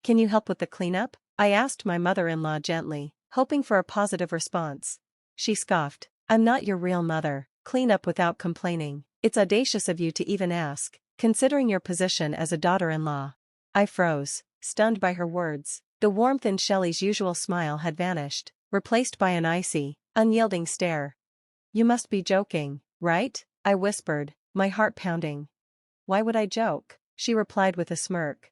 Can you help with the cleanup? I asked my mother-in-law gently, hoping for a positive response. She scoffed. I'm not your real mother. Clean up without complaining. It's audacious of you to even ask, considering your position as a daughter-in-law. I froze, stunned by her words. The warmth in Shelly's usual smile had vanished, replaced by an icy, unyielding stare. You must be joking, right? I whispered, my heart pounding. Why would I joke? She replied with a smirk.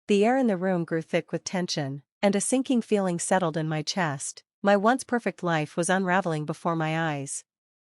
The air in the room grew thick with tension, and a sinking feeling settled in my chest. My once perfect life was unraveling before my eyes.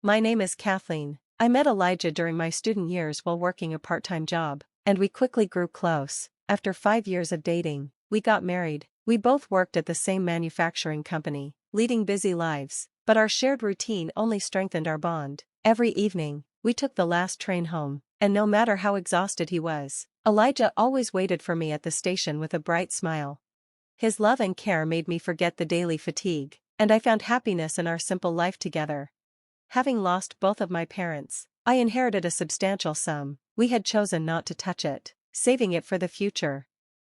My name is Kathleen. I met Elijah during my student years while working a part-time job, and we quickly grew close. After 5 years of dating, we got married. We both worked at the same manufacturing company, leading busy lives, but our shared routine only strengthened our bond. Every evening, we took the last train home, and no matter how exhausted he was, Elijah always waited for me at the station with a bright smile. His love and care made me forget the daily fatigue, and I found happiness in our simple life together. Having lost both of my parents, I inherited a substantial sum. We had chosen not to touch it, saving it for the future.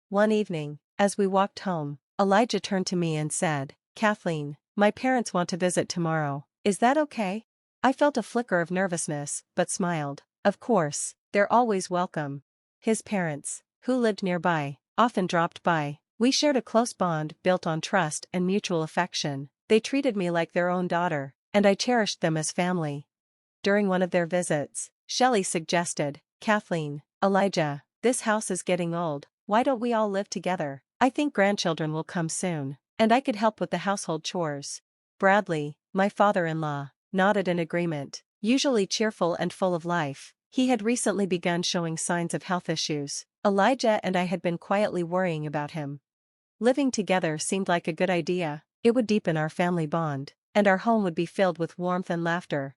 One evening, as we walked home, Elijah turned to me and said, Kathleen, my parents want to visit tomorrow. Is that okay? I felt a flicker of nervousness, but smiled. Of course, they're always welcome. His parents, who lived nearby, often dropped by. We shared a close bond built on trust and mutual affection. They treated me like their own daughter, and I cherished them as family. During one of their visits, Shelly suggested, Kathleen, Elijah, this house is getting old. Why don't we all live together? I think grandchildren will come soon, and I could help with the household chores. Bradley, my father-in-law, nodded in agreement. Usually cheerful and full of life, he had recently begun showing signs of health issues. Elijah and I had been quietly worrying about him. Living together seemed like a good idea. It would deepen our family bond, and our home would be filled with warmth and laughter.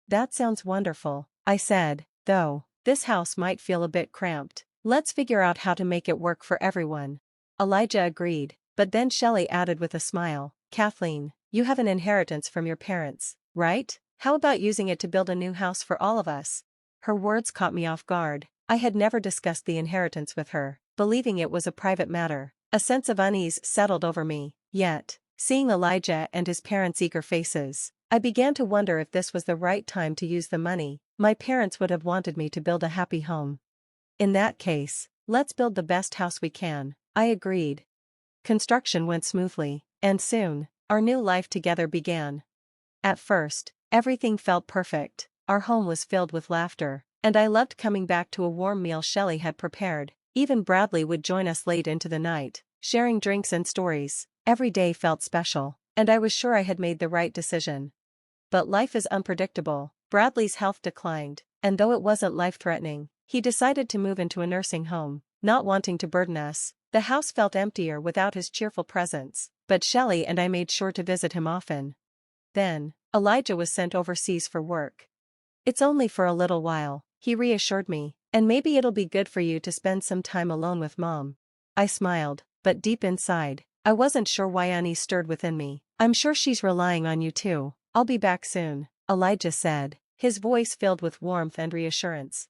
That sounds wonderful, I said, though this house might feel a bit cramped. Let's figure out how to make it work for everyone. Elijah agreed, but then Shelly added with a smile, Kathleen, you have an inheritance from your parents, right? How about using it to build a new house for all of us? Her words caught me off guard. I had never discussed the inheritance with her, believing it was a private matter. A sense of unease settled over me, yet, seeing Elijah and his parents' eager faces, I began to wonder if this was the right time to use the money. My parents would have wanted me to build a happy home. In that case, let's build the best house we can, I agreed. Construction went smoothly, and soon, our new life together began. At first, everything felt perfect. Our home was filled with laughter, and I loved coming back to a warm meal Shelly had prepared. Even Bradley would join us late into the night, sharing drinks and stories. Every day felt special, and I was sure I had made the right decision. But life is unpredictable. Bradley's health declined, and though it wasn't life-threatening, he decided to move into a nursing home. Not wanting to burden us, the house felt emptier without his cheerful presence, but Shelly and I made sure to visit him often. Then, Elijah was sent overseas for work. It's only for a little while, he reassured me, and maybe it'll be good for you to spend some time alone with Mom. I smiled, but deep inside, I wasn't sure why unease stirred within me. I'm sure she's relying on you too. I'll be back soon, Elijah said, his voice filled with warmth and reassurance.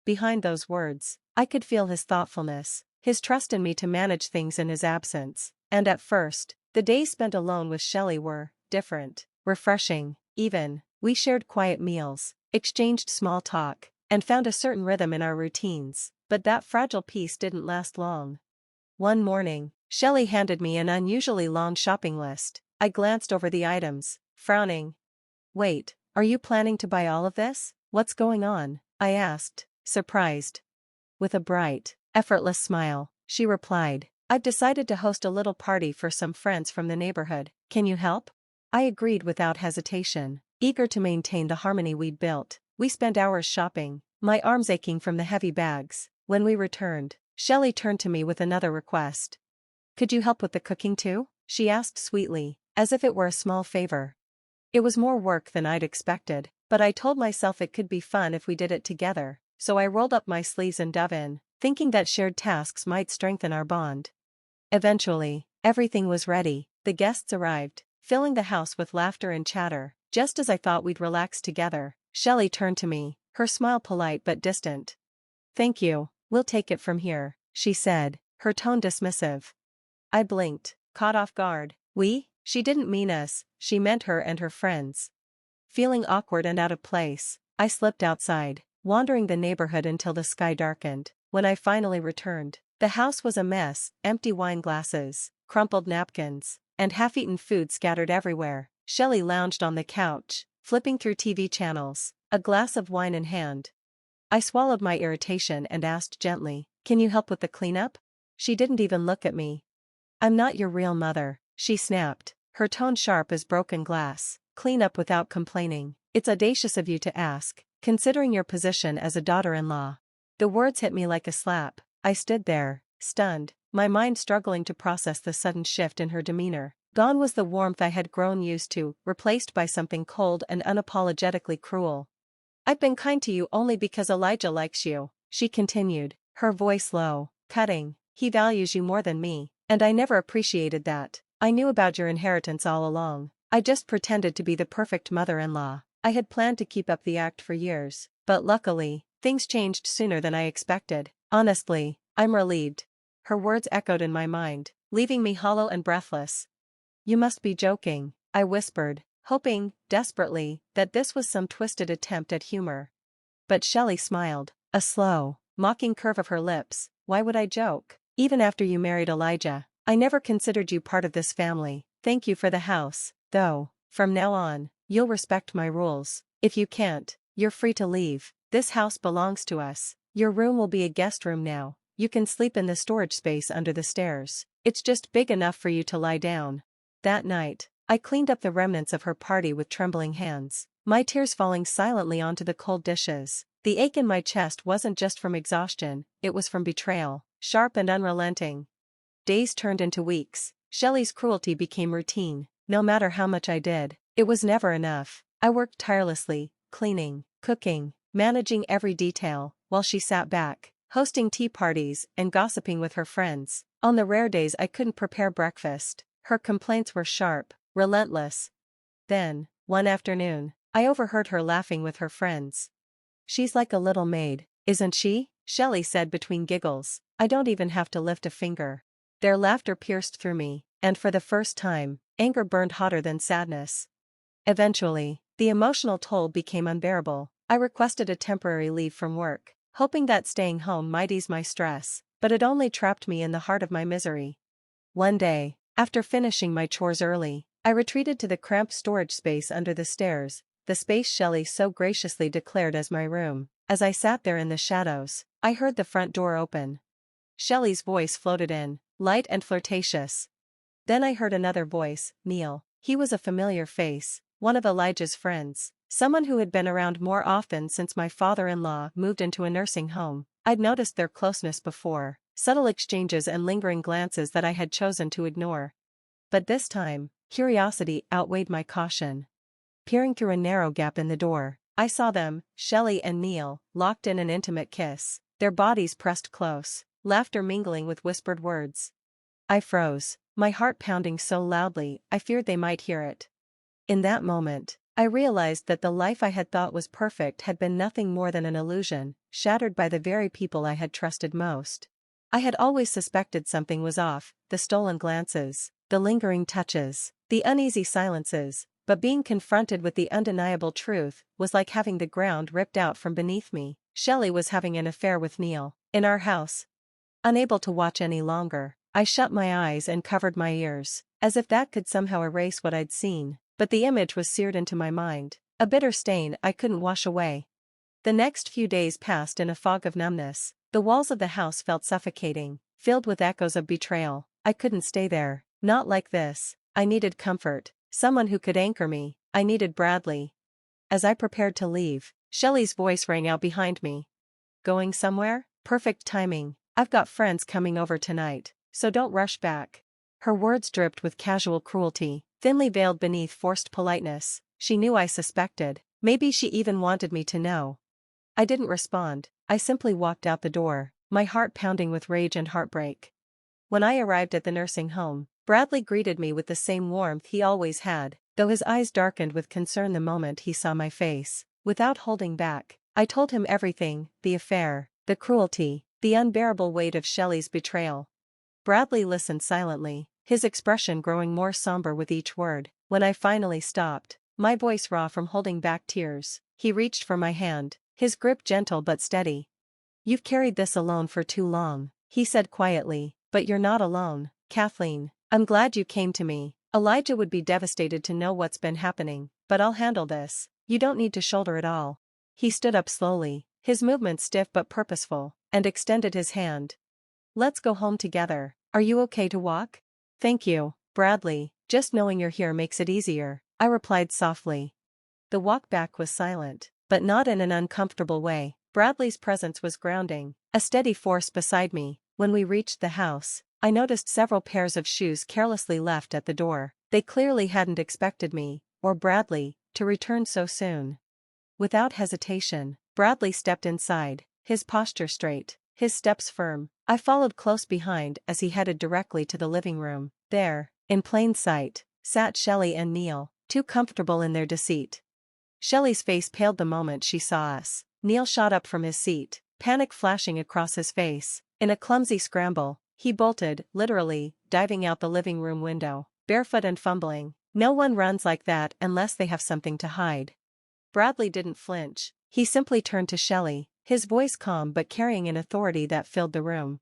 Behind those words, I could feel his thoughtfulness, his trust in me to manage things in his absence, and at first, the days spent alone with Shelly were different, refreshing, even. We shared quiet meals, exchanged small talk, and found a certain rhythm in our routines, but that fragile peace didn't last long. One morning, Shelly handed me an unusually long shopping list. I glanced over the items, frowning. Wait, are you planning to buy all of this? What's going on? I asked, surprised. With a bright, effortless smile, she replied, I've decided to host a little party for some friends from the neighborhood. Can you help? I agreed without hesitation, eager to maintain the harmony we'd built. We spent hours shopping, my arms aching from the heavy bags. When we returned, Shelly turned to me with another request. Could you help with the cooking too? She asked sweetly, as if it were a small favor. It was more work than I'd expected, but I told myself it could be fun if we did it together, so I rolled up my sleeves and dove in, thinking that shared tasks might strengthen our bond. Eventually, everything was ready. The guests arrived, filling the house with laughter and chatter. Just as I thought we'd relax together, Shelly turned to me, her smile polite but distant. Thank you, we'll take it from here, she said, her tone dismissive. I blinked, caught off guard. We? She didn't mean us, she meant her and her friends. Feeling awkward and out of place, I slipped outside, wandering the neighborhood until the sky darkened. When I finally returned, the house was a mess, empty wine glasses, crumpled napkins, and half-eaten food scattered everywhere. Shelly lounged on the couch, flipping through TV channels, a glass of wine in hand. I swallowed my irritation and asked gently, "Can you help with the cleanup?" She didn't even look at me. "I'm not your real mother," she snapped, her tone sharp as broken glass. "Clean up without complaining. It's audacious of you to ask, considering your position as a daughter-in-law." The words hit me like a slap. I stood there, stunned, my mind struggling to process the sudden shift in her demeanor. Gone was the warmth I had grown used to, replaced by something cold and unapologetically cruel. "I've been kind to you only because Elijah likes you," she continued, her voice low, cutting. "He values you more than me, and I never appreciated that. I knew about your inheritance all along. I just pretended to be the perfect mother-in-law. I had planned to keep up the act for years, but luckily, things changed sooner than I expected. Honestly, I'm relieved." Her words echoed in my mind, leaving me hollow and breathless. "You must be joking," I whispered, hoping, desperately, that this was some twisted attempt at humor. But Shelly smiled, a slow, mocking curve of her lips. "Why would I joke? Even after you married Elijah, I never considered you part of this family. Thank you for the house, though. From now on, you'll respect my rules. If you can't, you're free to leave. This house belongs to us. Your room will be a guest room now. You can sleep in the storage space under the stairs. It's just big enough for you to lie down." That night, I cleaned up the remnants of her party with trembling hands, my tears falling silently onto the cold dishes. The ache in my chest wasn't just from exhaustion, it was from betrayal, sharp and unrelenting. Days turned into weeks. Shelly's cruelty became routine. No matter how much I did, it was never enough. I worked tirelessly, cleaning, cooking, managing every detail, while she sat back, hosting tea parties and gossiping with her friends. On the rare days I couldn't prepare breakfast, her complaints were sharp, relentless. Then, one afternoon, I overheard her laughing with her friends. "She's like a little maid, isn't she?" Shelly said between giggles. "I don't even have to lift a finger." Their laughter pierced through me, and for the first time, anger burned hotter than sadness. Eventually, the emotional toll became unbearable. I requested a temporary leave from work, hoping that staying home might ease my stress, but it only trapped me in the heart of my misery. One day, after finishing my chores early, I retreated to the cramped storage space under the stairs, the space Shelly so graciously declared as my room. As I sat there in the shadows, I heard the front door open. Shelly's voice floated in, light and flirtatious. Then I heard another voice, Neil. He was a familiar face, one of Elijah's friends, someone who had been around more often since my father-in-law moved into a nursing home. I'd noticed their closeness before, subtle exchanges and lingering glances that I had chosen to ignore. But this time, curiosity outweighed my caution. Peering through a narrow gap in the door, I saw them, Shelly and Neil, locked in an intimate kiss, their bodies pressed close, laughter mingling with whispered words. I froze, my heart pounding so loudly I feared they might hear it. In that moment, I realized that the life I had thought was perfect had been nothing more than an illusion, shattered by the very people I had trusted most. I had always suspected something was off, the stolen glances, the lingering touches, the uneasy silences, but being confronted with the undeniable truth was like having the ground ripped out from beneath me. Shelly was having an affair with Neil, in our house. Unable to watch any longer, I shut my eyes and covered my ears, as if that could somehow erase what I'd seen, but the image was seared into my mind, a bitter stain I couldn't wash away. The next few days passed in a fog of numbness. The walls of the house felt suffocating, filled with echoes of betrayal. I couldn't stay there, not like this. I needed comfort, someone who could anchor me. I needed Bradley. As I prepared to leave, Shelly's voice rang out behind me. "Going somewhere? Perfect timing. I've got friends coming over tonight, so don't rush back." Her words dripped with casual cruelty, thinly veiled beneath forced politeness. She knew I suspected. Maybe she even wanted me to know. I didn't respond. I simply walked out the door, my heart pounding with rage and heartbreak. When I arrived at the nursing home, Bradley greeted me with the same warmth he always had, though his eyes darkened with concern the moment he saw my face. Without holding back, I told him everything, the affair, the cruelty, the unbearable weight of Shelly's betrayal. Bradley listened silently, his expression growing more somber with each word. When I finally stopped, my voice raw from holding back tears, he reached for my hand, his grip gentle but steady. "You've carried this alone for too long," he said quietly, "but you're not alone, Kathleen. I'm glad you came to me. Elijah would be devastated to know what's been happening, but I'll handle this. You don't need to shoulder it all." He stood up slowly, his movements stiff but purposeful, and extended his hand. "Let's go home together. Are you okay to walk?" "Thank you, Bradley, just knowing you're here makes it easier," I replied softly. The walk back was silent, but not in an uncomfortable way. Bradley's presence was grounding, a steady force beside me. When we reached the house, I noticed several pairs of shoes carelessly left at the door. They clearly hadn't expected me, or Bradley, to return so soon. Without hesitation, Bradley stepped inside, his posture straight, his steps firm. I followed close behind as he headed directly to the living room. There, in plain sight, sat Shelly and Neil, too comfortable in their deceit. Shelly's face paled the moment she saw us. Neil shot up from his seat, panic flashing across his face. In a clumsy scramble, he bolted, literally, diving out the living room window, barefoot and fumbling. No one runs like that unless they have something to hide. Bradley didn't flinch. He simply turned to Shelly, his voice calm but carrying an authority that filled the room.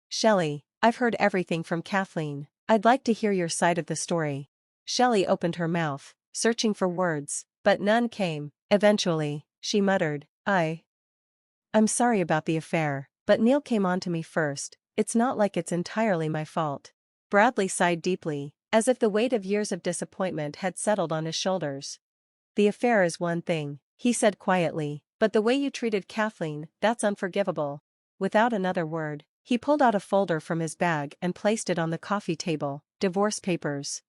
"Shelly, I've heard everything from Kathleen. I'd like to hear your side of the story." Shelly opened her mouth, searching for words, but none came. Eventually, she muttered, I'm sorry about the affair, but Neil came on to me first. It's not like it's entirely my fault." Bradley sighed deeply, as if the weight of years of disappointment had settled on his shoulders. "The affair is one thing," he said quietly, "but the way you treated Kathleen, that's unforgivable." Without another word, he pulled out a folder from his bag and placed it on the coffee table. "Divorce papers.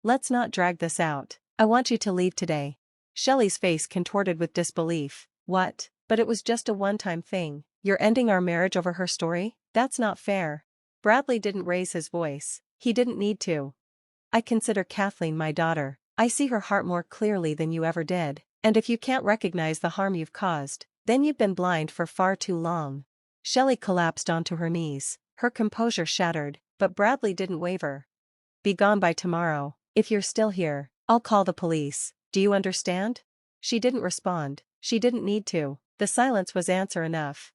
Let's not drag this out. I want you to leave today." Shelly's face contorted with disbelief. "What? But it was just a one-time thing. You're ending our marriage over her story? That's not fair." Bradley didn't raise his voice. He didn't need to. "I consider Kathleen my daughter. I see her heart more clearly than you ever did, and if you can't recognize the harm you've caused, then you've been blind for far too long." Shelly collapsed onto her knees, her composure shattered, but Bradley didn't waver. "Be gone by tomorrow. If you're still here, I'll call the police. Do you understand?" She didn't respond. She didn't need to. The silence was answer enough.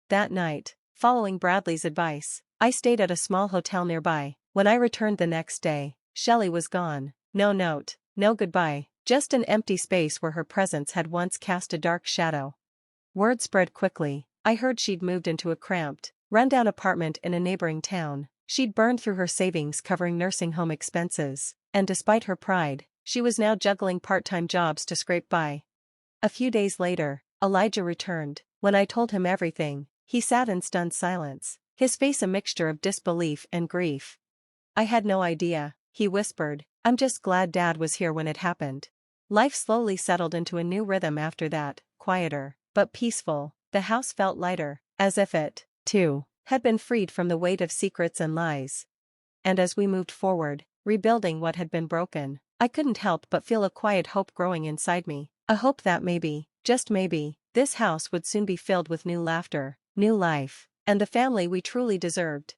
That night, following Bradley's advice, I stayed at a small hotel nearby. When I returned the next day, Shelly was gone. No note, no goodbye, just an empty space where her presence had once cast a dark shadow. Word spread quickly. I heard she'd moved into a cramped, run-down apartment in a neighboring town. She'd burned through her savings covering nursing home expenses, and despite her pride, she was now juggling part-time jobs to scrape by. A few days later, Elijah returned. When I told him everything, he sat in stunned silence, his face a mixture of disbelief and grief. "I had no idea," he whispered. "I'm just glad Dad was here when it happened." Life slowly settled into a new rhythm after that, quieter, but peaceful. The house felt lighter, as if it, too, had been freed from the weight of secrets and lies. And as we moved forward, rebuilding what had been broken, I couldn't help but feel a quiet hope growing inside me. A hope that maybe, just maybe, this house would soon be filled with new laughter, new life, and the family we truly deserved.